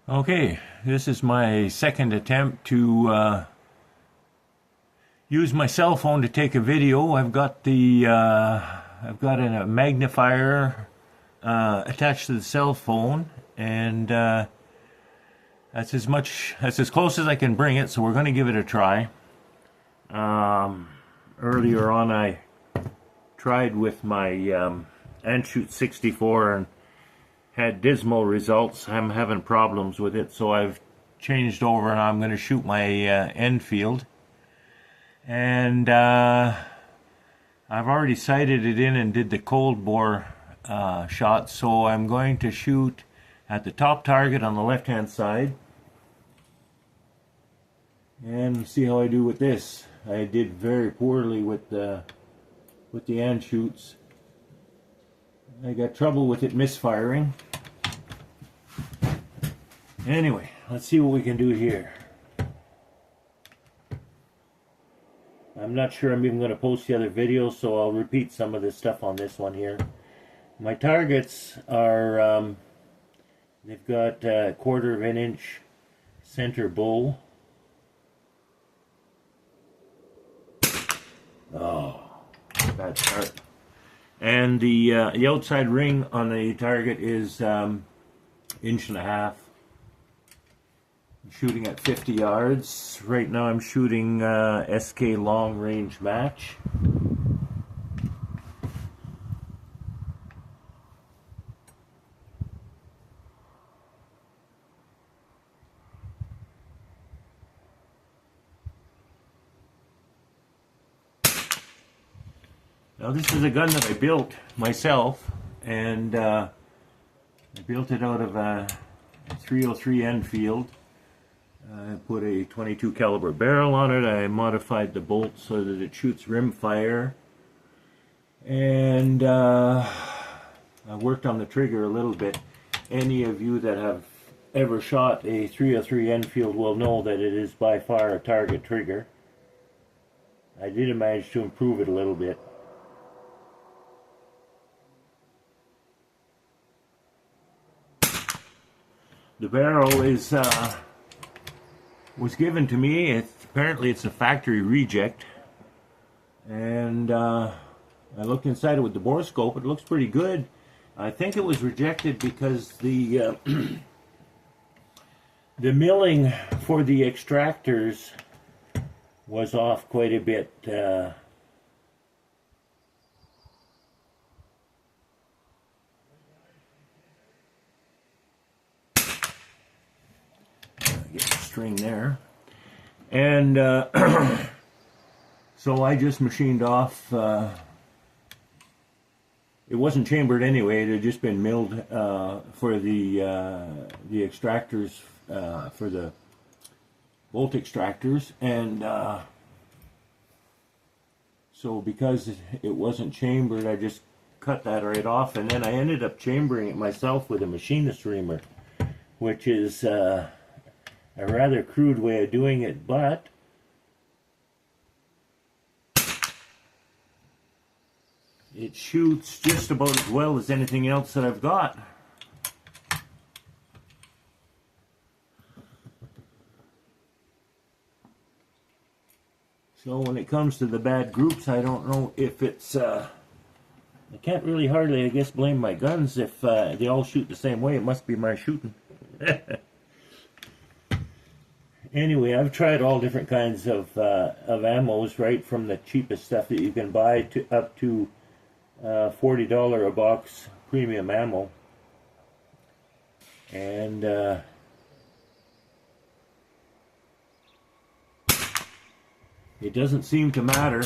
Okay, this is my second attempt to use my cell phone to take a video. I've got a magnifier attached to the cell phone, and that's as close as I can bring it. So we're going to give it a try. Earlier on, I tried with my Enfield 64 and had dismal results. I'm having problems with it, so I've changed over and I'm going to shoot my Enfield. And I've already sighted it in and did the cold bore shot, so I'm going to shoot at the top target on the left hand side and see how I do with this. I did very poorly with the Enfields. I got trouble with it misfiring. Anyway, let's see what we can do here. I'm not sure I'm even going to post the other videos, so I'll repeat some of this stuff on this one here. My targets are, they've got a 1/4 of an inch center bowl. Oh, bad start. And the outside ring on the target is 1.5 inches. I'm shooting at 50 yards. Right now I'm shooting SK long range match. Now this is a gun that I built myself, and I built it out of a 303 Enfield. I put a 22 caliber barrel on it. I modified the bolt so that it shoots rimfire, and I worked on the trigger a little bit. Any of you that have ever shot a 303 Enfield will know that it is by far a target trigger. I did manage to improve it a little bit. The barrel was given to me. Apparently it's a factory reject, and I looked inside it with the borescope. It looks pretty good. I think it was rejected because the the milling for the extractors was off quite a bit. Get the string there, and so I just machined off. It wasn't chambered anyway; it had just been milled for the extractors, for the bolt extractors, and so because it wasn't chambered, I just cut that right off, and then I ended up chambering it myself with a machinist reamer, which is a rather crude way of doing it, but it shoots just about as well as anything else that I've got. So when it comes to the bad groups, I don't know if it's I can't really hardly, I guess, blame my guns if they all shoot the same way. It must be my shooting. Anyway, I've tried all different kinds of ammos, right from the cheapest stuff that you can buy to up to $40 a box premium ammo, and it doesn't seem to matter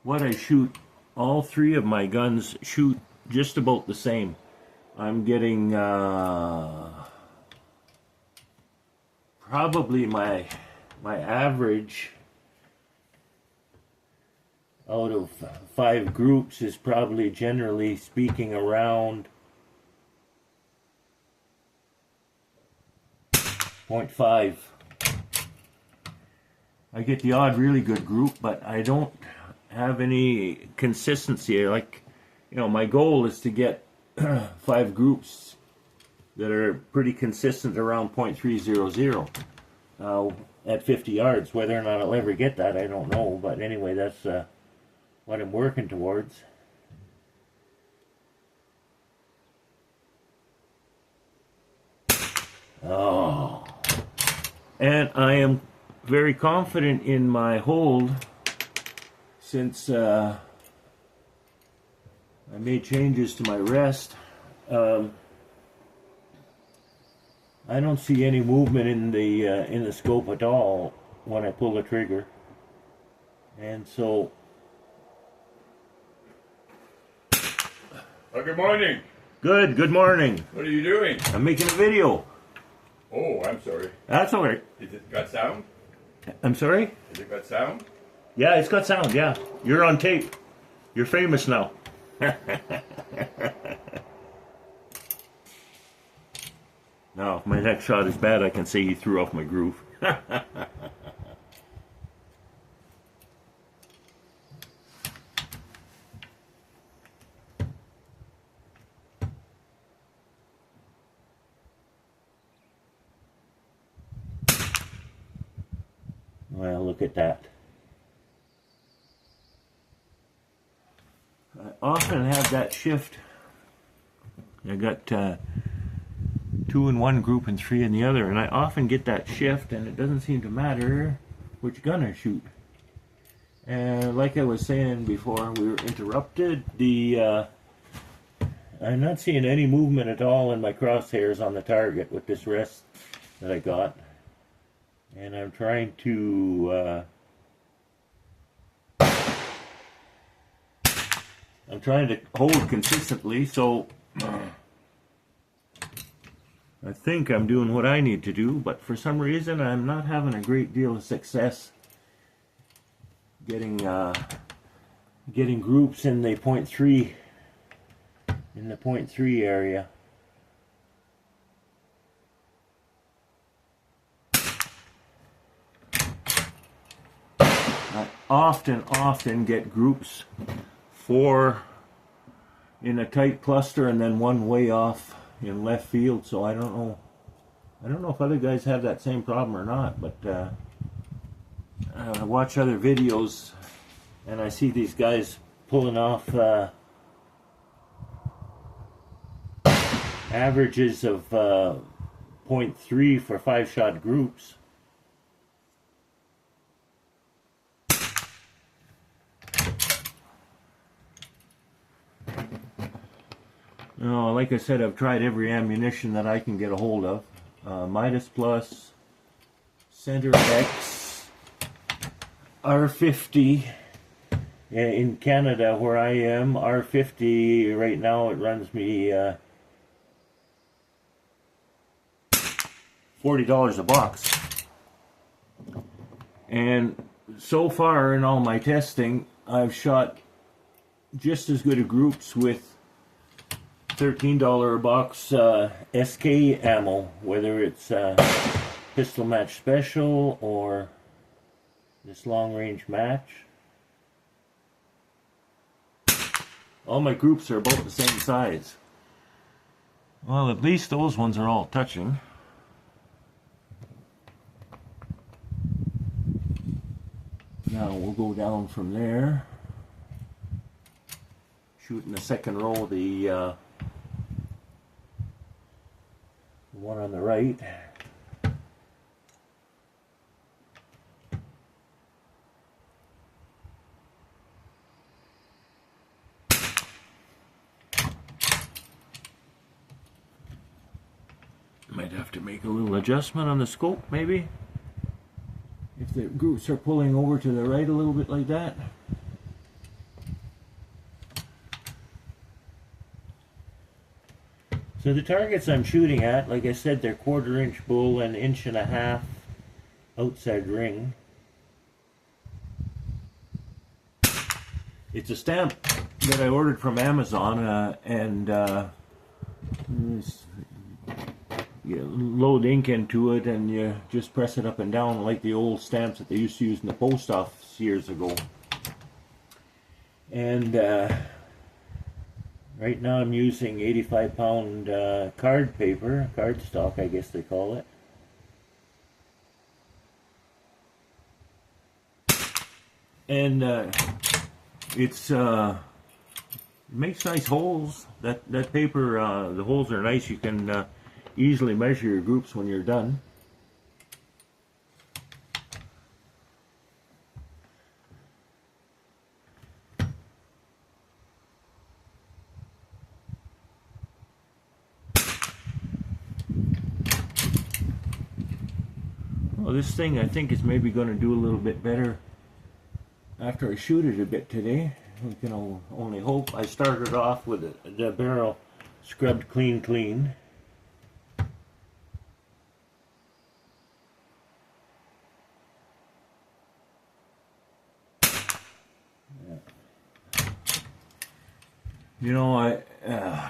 what I shoot. All three of my guns shoot just about the same. I'm getting probably my average out of 5 groups is probably, generally speaking, around 0.5. I get the odd really good group, but I don't have any consistency. Like, you know, my goal is to get 5 groups that are pretty consistent around .300 at 50 yards. Whether or not I'll ever get that, I don't know. But anyway, that's what I'm working towards. Oh, and I am very confident in my hold since I made changes to my rest. I don't see any movement in the scope at all when I pull the trigger, and so. Well, good morning. Good morning. What are you doing? I'm making a video. Oh, I'm sorry. That's all right. Is it got sound? I'm sorry? Has it got sound? Yeah, it's got sound, yeah. You're on tape. You're famous now. Now, if my next shot is bad, I can say he threw off my groove. Well, look at that. I often have that shift. I got 2 in one group and 3 in the other, and I often get that shift, and it doesn't seem to matter which gun I shoot. And like I was saying before, we were interrupted. I'm not seeing any movement at all in my crosshairs on the target with this rest that I got. And I'm trying to hold consistently, so I think I'm doing what I need to do, but for some reason I'm not having a great deal of success getting groups in the .3 area. I often get groups 4 in a tight cluster and then 1 way off in left field, so I don't know if other guys have that same problem or not, but I watch other videos and I see these guys pulling off averages of .3 for 5-shot groups. No, like I said, I've tried every ammunition that I can get a hold of. Midas Plus, Center X, R50. In Canada, where I am, R50 right now, it runs me $40 a box. And so far in all my testing, I've shot just as good a groups with $13 a box SK ammo, whether it's pistol match special or this long range match. All my groups are about the same size. Well, at least those ones are all touching. Now we'll go down from there. Shoot in the second row, the one on the right. Might have to make a little adjustment on the scope, maybe. If the groups are pulling over to the right a little bit like that. So the targets I'm shooting at, like I said, they're 1/4 inch bull and 1.5 inch outside ring. It's a stamp that I ordered from Amazon, you load ink into it and you just press it up and down like the old stamps that they used to use in the post office years ago. And Right now I'm using 85-pound card paper, cardstock I guess they call it. And it's makes nice holes. That paper, the holes are nice. You can easily measure your groups when you're done. Well, this thing I think is maybe going to do a little bit better after I shoot it a bit today. We can only hope. I started off with the barrel scrubbed clean. You know, I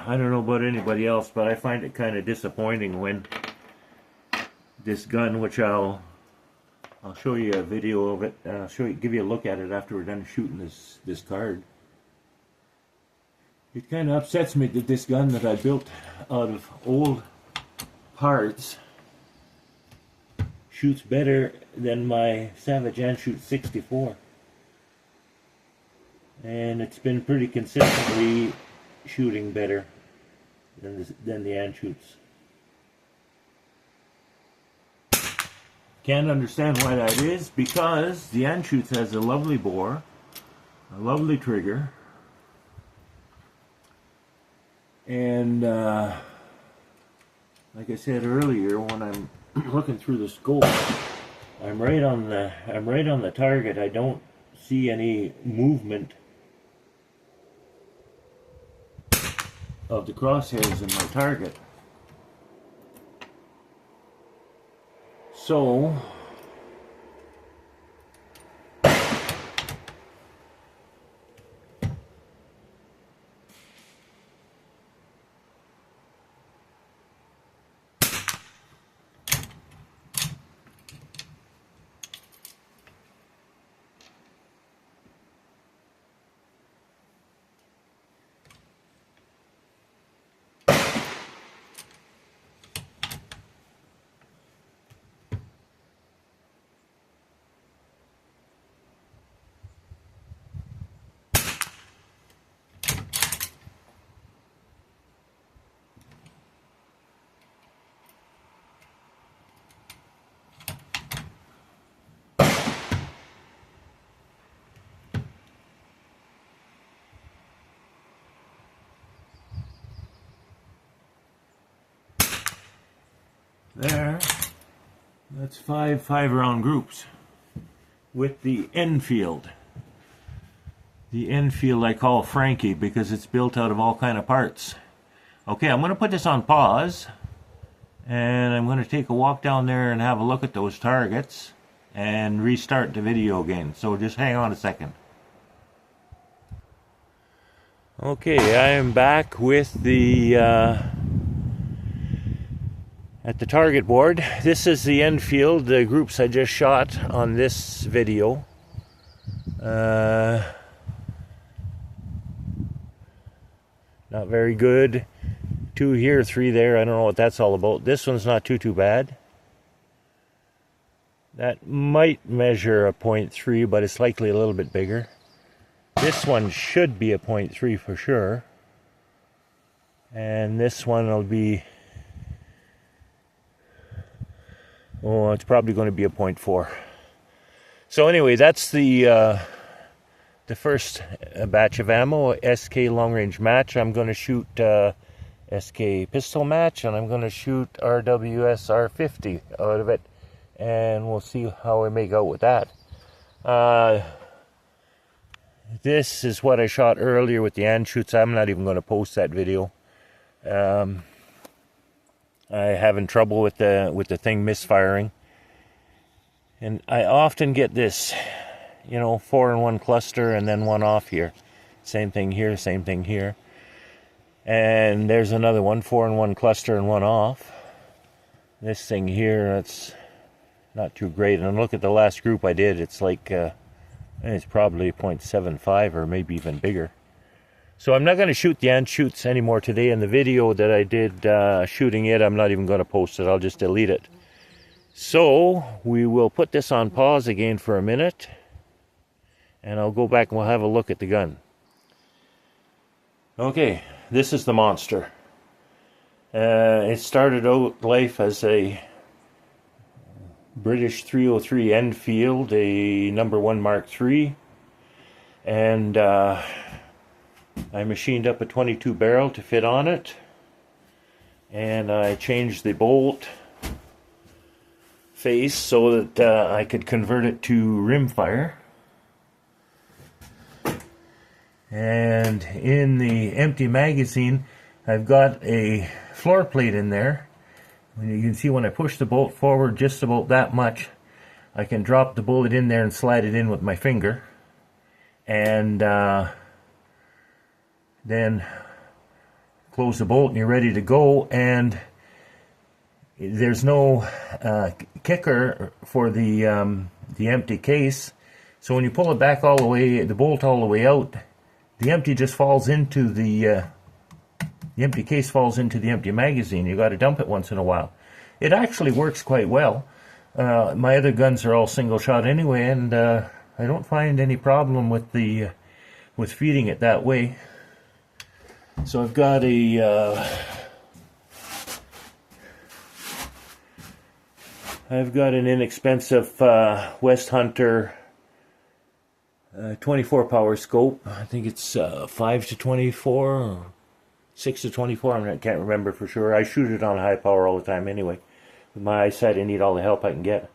don't know about anybody else, but I find it kind of disappointing when this gun, which I'll show you a video of it. Give you a look at it after we're done shooting this card. It kind of upsets me that this gun that I built out of old parts shoots better than my Savage Anshoot 64. And it's been pretty consistently shooting better than the Anshoots. Can't understand why that is, because the Anshoots has a lovely bore, a lovely trigger, and like I said earlier, when I'm looking through the scope, I'm right on the target. I don't see any movement of the crosshairs in my target. So there, that's five round groups with the Enfield. The Enfield I call Frankie because it's built out of all kind of parts. Okay, I'm going to put this on pause, and I'm going to take a walk down there and have a look at those targets and restart the video again. So just hang on a second. Okay, I am back with the at the target board. This is the Enfield, the groups I just shot on this video. Not very good. 2 here, 3 there. I don't know what that's all about. This one's not too bad. That might measure a 0.3, but it's likely a little bit bigger. This one should be a 0.3 for sure. And this one will be, oh, it's probably going to be a 0.4. So anyway, that's the first batch of ammo, SK long range match. I'm going to shoot SK pistol match, and I'm going to shoot RWS R50 out of it, and we'll see how I make out with that. This is what I shot earlier with the Anshoots. I'm not even going to post that video. I'm having trouble with the thing misfiring, and I often get this, you know, 4 in one cluster and then one off here. Same thing here, same thing here. And there's another one, 4 in one cluster and one off. This thing here, it's not too great. And look at the last group I did. It's like, it's probably 0.75 or maybe even bigger. So I'm not going to shoot the Anschutz anymore today. In the video that I did shooting it, I'm not even going to post it. I'll just delete it. So we will put this on pause again for a minute, and I'll go back and we'll have a look at the gun. Okay, this is the monster. It started out life as a British 303 Enfield, a #1 Mark III, and I machined up a 22 barrel to fit on it, and I changed the bolt face so that I could convert it to rimfire. And in the empty magazine, I've got a floor plate in there. You can see when I push the bolt forward just about that much, I can drop the bullet in there and slide it in with my finger. And then close the bolt and you're ready to go. And there's no kicker for the empty case. So when you pull it back all the way, the bolt all the way out, the empty just falls into the empty case falls into the empty magazine. You got to dump it once in a while. It actually works quite well. My other guns are all single shot anyway, and I don't find any problem with the with feeding it that way. So I've got an inexpensive West Hunter 24 power scope. I think it's 5 to 24 or 6 to 24. I can't remember for sure. I shoot it on high power all the time anyway. With my eyesight, I need all the help I can get.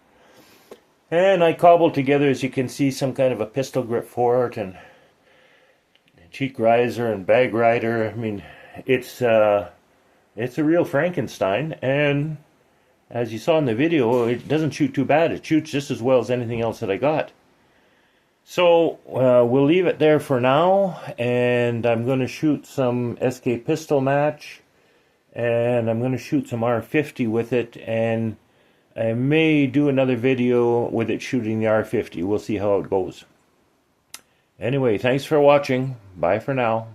And I cobbled together, as you can see, some kind of a pistol grip for it, and cheek riser and bag rider. I mean, it's a real Frankenstein. And as you saw in the video, it doesn't shoot too bad. It shoots just as well as anything else that I got. So we'll leave it there for now, and I'm going to shoot some SK pistol match, and I'm going to shoot some R50 with it, and I may do another video with it shooting the R50. We'll see how it goes. Anyway, thanks for watching. Bye for now.